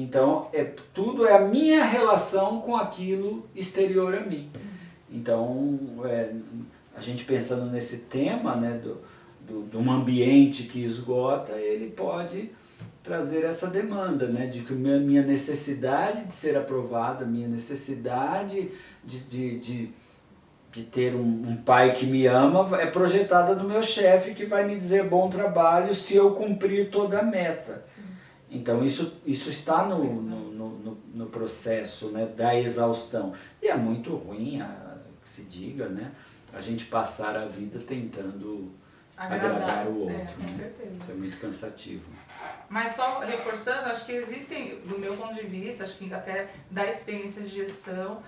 Então, tudo é a minha relação com aquilo exterior a mim. Então, a gente pensando nesse tema, né, de um ambiente que esgota, ele pode trazer essa demanda, né, de que minha necessidade de ser aprovada, minha necessidade de ter um pai que me ama é projetada no meu chefe, que vai me dizer bom trabalho se eu cumprir toda a meta. Então isso está no processo, né, da exaustão. E é muito ruim, que se diga, né, a gente passar a vida tentando agradar o outro. Com certeza. Isso é muito cansativo. Mas só reforçando, acho que existem, do meu ponto de vista, acho que até da experiência de gestão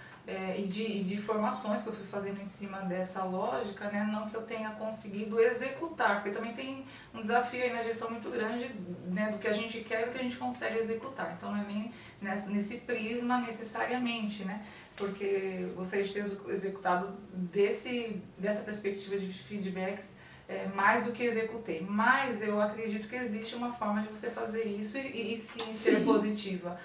e de formações que eu fui fazendo em cima dessa lógica, né, não que eu tenha conseguido executar, porque também tem um desafio aí na gestão muito grande, né, do que a gente quer e do que a gente consegue executar. Então não é nem nesse prisma necessariamente, né, porque gostaria de ter executado dessa perspectiva de feedbacks mais do que executei. Mas eu acredito que existe uma forma de você fazer isso e sim ser positiva.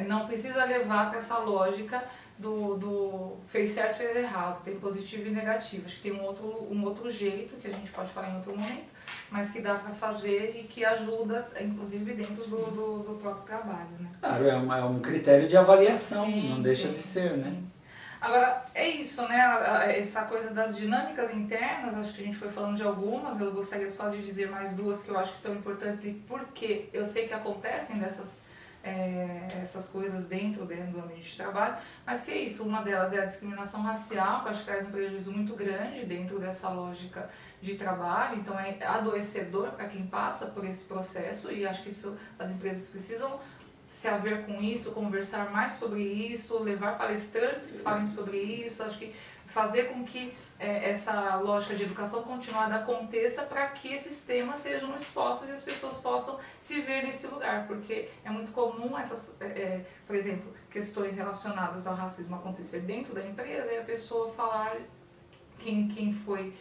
Não precisa levar para essa lógica do fez certo, fez errado, tem positivo e negativo. Acho que tem um outro jeito, que a gente pode falar em outro momento, mas que dá para fazer e que ajuda, inclusive, dentro do próprio trabalho. Né? Claro, é um critério de avaliação, não deixa de ser, né? Agora, é isso, né? Essa coisa das dinâmicas internas, acho que a gente foi falando de algumas, eu gostaria só de dizer mais duas que eu acho que são importantes e porque eu sei que acontecem essas coisas dentro do ambiente de trabalho, mas que é isso, uma delas é a discriminação racial, que eu acho que traz um prejuízo muito grande dentro dessa lógica de trabalho, então é adoecedor para quem passa por esse processo e acho que as empresas precisam se haver com isso, conversar mais sobre isso, levar palestrantes que falem sobre isso, acho que fazer com que essa lógica de educação continuada aconteça para que esses temas sejam expostos e as pessoas possam se ver nesse lugar, porque é muito comum essas, por exemplo, questões relacionadas ao racismo acontecer dentro da empresa e a pessoa falar quem foi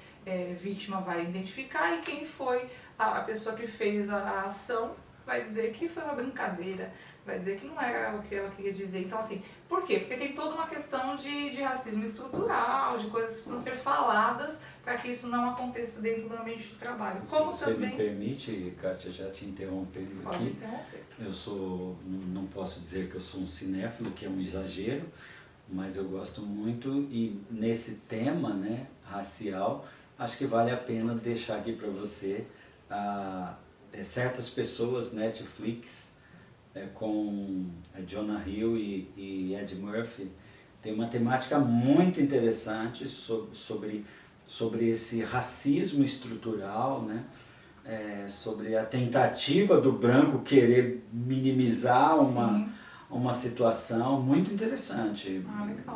vítima vai identificar e quem foi a pessoa que fez a ação vai dizer que foi uma brincadeira, vai dizer que não era o que ela queria dizer. Então, assim, por quê? Porque tem toda uma questão de racismo estrutural, de coisas que precisam ser faladas para que isso não aconteça dentro do ambiente de trabalho. Como Se também... você me permite, Kátia, já te interrompendo Pode aqui. interromper. Eu não posso dizer que eu sou um cinéfilo, que é um exagero, mas eu gosto muito e nesse tema, né, racial, acho que vale a pena deixar aqui para você certas pessoas, Netflix, com Jonah Hill e Ed Murphy, tem uma temática muito interessante sobre esse racismo estrutural, né? Sobre a tentativa do branco querer minimizar uma situação muito interessante,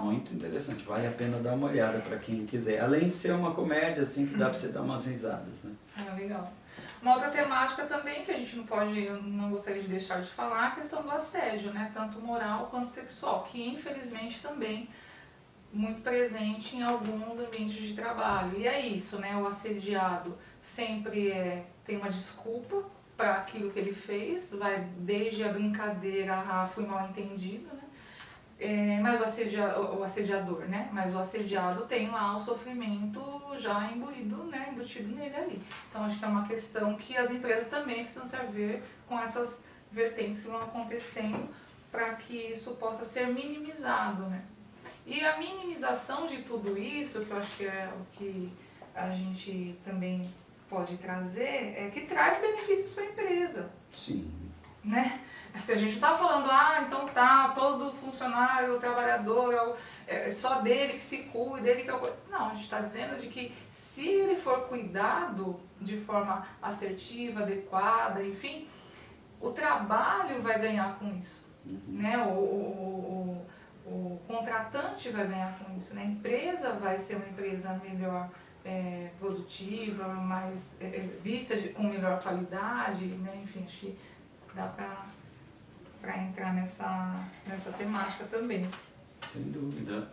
muito interessante, vale a pena dar uma olhada para quem quiser, além de ser uma comédia assim que dá para você dar umas risadas, né? Legal. Uma outra temática também que a gente não gostaria de deixar de falar, é a questão do assédio, né? Tanto moral quanto sexual, que infelizmente também muito presente em alguns ambientes de trabalho. E é isso, né? O assediado sempre tem uma desculpa para aquilo que ele fez, vai desde a brincadeira a fui mal entendido, né? Mas o assediador, né? Mas o assediado tem lá o sofrimento já embutido nele ali. Então acho que é uma questão que as empresas também precisam se haver com essas vertentes que vão acontecendo para que isso possa ser minimizado, né? E a minimização de tudo isso, que eu acho que é o que a gente também pode trazer, é que traz benefícios para a empresa. Sim. Né? Se a gente está falando, então todo funcionário, trabalhador, é só dele que se cuida, dele que eu cuido. Não, a gente está dizendo de que se ele for cuidado de forma assertiva, adequada, enfim, o trabalho vai ganhar com isso. Né? O contratante vai ganhar com isso, né? A empresa vai ser uma empresa melhor produtiva, mais vista com melhor qualidade, né? Enfim, acho que dá para entrar nessa temática também. Sem dúvida.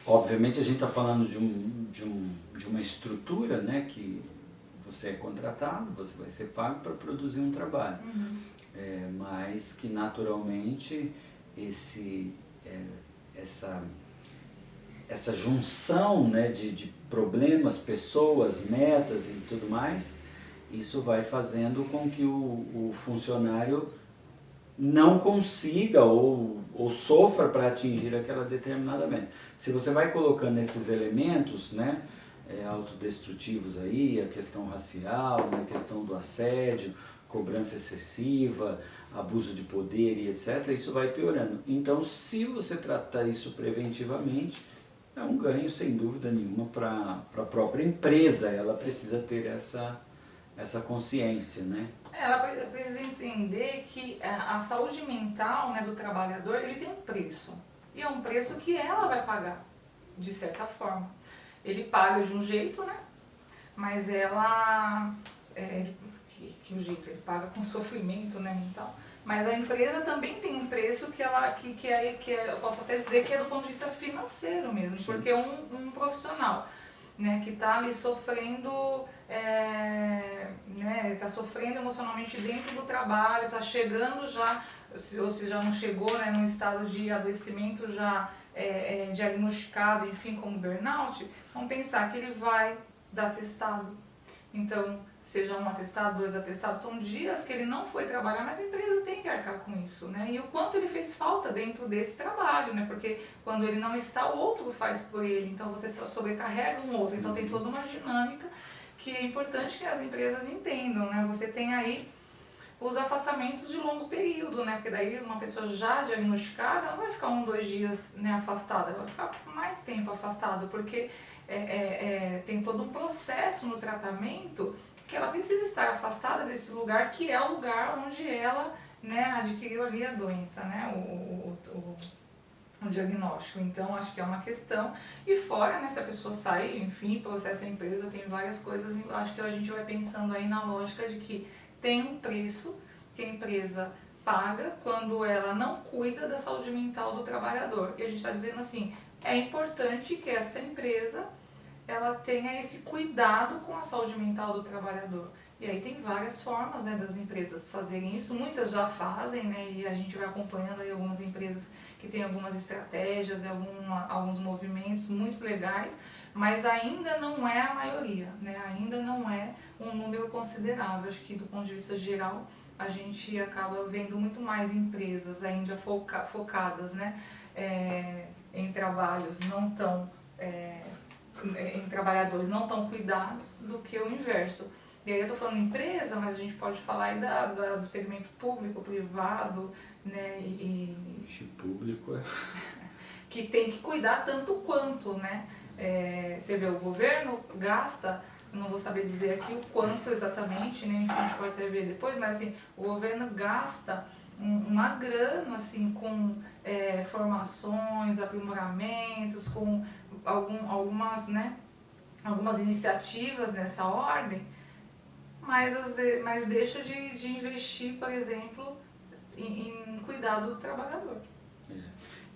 Obviamente a gente está falando de uma estrutura, né, que você é contratado, você vai ser pago para produzir um trabalho. mas que naturalmente essa junção, né, de problemas, pessoas, metas e tudo mais, isso vai fazendo com que o funcionário não consiga ou sofra para atingir aquela determinada meta. Se você vai colocando esses elementos, né, autodestrutivos aí, a questão racial, né, a questão do assédio, cobrança excessiva, abuso de poder e etc., isso vai piorando. Então, se você tratar isso preventivamente, é um ganho, sem dúvida nenhuma, para a própria empresa. Ela precisa ter essa consciência, né? Ela precisa entender que a saúde mental, né, do trabalhador, ele tem um preço. E é um preço que ela vai pagar, de certa forma. Ele paga de um jeito, né? Mas ela... que o jeito? Ele paga com sofrimento, né, mental. Mas a empresa também tem um preço que eu posso até dizer que é do ponto de vista financeiro mesmo. Sim. Porque um profissional, né, que está ali sofrendo, né, tá sofrendo emocionalmente dentro do trabalho, está chegando já, ou se já não chegou, né, num estado de adoecimento já diagnosticado, enfim, como burnout, vamos pensar que ele vai dar atestado. Então, seja um atestado, 2 atestados, são dias que ele não foi trabalhar, mas a empresa tem que arcar com isso, né? E o quanto ele fez falta dentro desse trabalho, né? Porque quando ele não está, o outro faz por ele, então você sobrecarrega um outro. Então tem toda uma dinâmica que é importante que as empresas entendam, né? Você tem aí os afastamentos de longo período, né? Porque daí uma pessoa já diagnosticada, ela não vai ficar 1, 2 dias, né, afastada, ela vai ficar mais tempo afastada, porque tem todo um processo no tratamento que ela precisa estar afastada desse lugar, que é o lugar onde ela, né, adquiriu ali a doença, né, o diagnóstico. Então, acho que é uma questão. E fora, né, se a pessoa sai, enfim, processa a empresa, tem várias coisas, acho que a gente vai pensando aí na lógica de que tem um preço que a empresa paga quando ela não cuida da saúde mental do trabalhador. E a gente está dizendo assim, é importante que essa empresa ela tenha esse cuidado com a saúde mental do trabalhador. E aí tem várias formas, né, das empresas fazerem isso, muitas já fazem, né, e a gente vai acompanhando aí algumas empresas que têm algumas estratégias, alguns movimentos muito legais, mas ainda não é a maioria, né, ainda não é um número considerável. Acho que do ponto de vista geral, a gente acaba vendo muito mais empresas ainda focadas, né, em trabalhos não tão... em trabalhadores não tão cuidados do que o inverso. E aí eu estou falando empresa, mas a gente pode falar aí do segmento público, privado, né, público que tem que cuidar tanto quanto, né? Você vê, o governo gasta, não vou saber dizer aqui o quanto exatamente, né, enfim, a gente pode até ver depois, mas assim, o governo gasta uma grana assim, com formações, aprimoramentos, com algumas iniciativas nessa ordem, mas deixa de investir, por exemplo, em cuidado do trabalhador.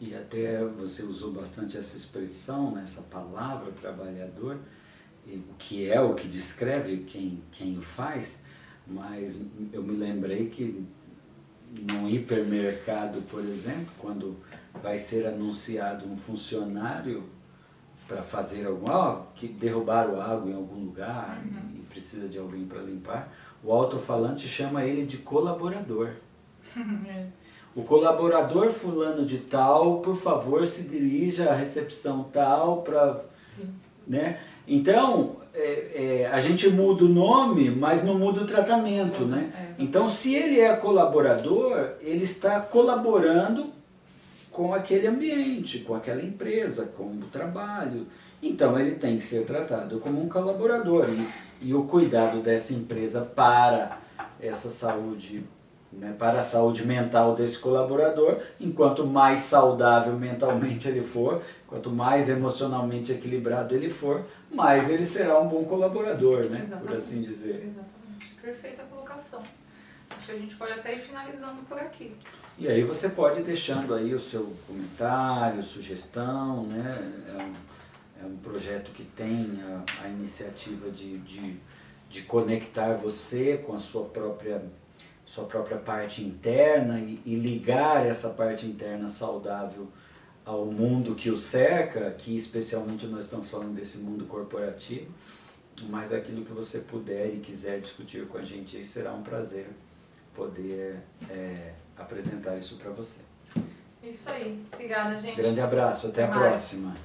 E até você usou bastante essa expressão, né, essa palavra trabalhador, o que é o que descreve quem o faz, mas eu me lembrei que num hipermercado, por exemplo, quando vai ser anunciado um funcionário para fazer que derrubaram água em algum lugar e precisa de alguém para limpar, o alto-falante chama ele de colaborador. O colaborador fulano de tal, por favor, se dirija à recepção tal para... né? Então, a gente muda o nome, mas não muda o tratamento, né? Então, se ele é colaborador, ele está colaborando com aquele ambiente, com aquela empresa, com o trabalho. Então, ele tem que ser tratado como um colaborador. E o cuidado dessa empresa para essa saúde, né, para a saúde mental desse colaborador, enquanto mais saudável mentalmente ele for, quanto mais emocionalmente equilibrado ele for, mais ele será um bom colaborador, né? Exatamente. Por assim dizer. Exatamente. Perfeita colocação. Acho que a gente pode até ir finalizando por aqui. E aí você pode ir deixando aí o seu comentário, sugestão, né? É um projeto que tem a iniciativa de conectar você com a sua própria sua própria parte interna e ligar essa parte interna saudável ao mundo que o cerca, que especialmente nós estamos falando desse mundo corporativo, mas aquilo que você puder e quiser discutir com a gente aí, será um prazer poder apresentar isso para você. Isso aí. Obrigada, gente. Grande abraço, até a mais. próxima.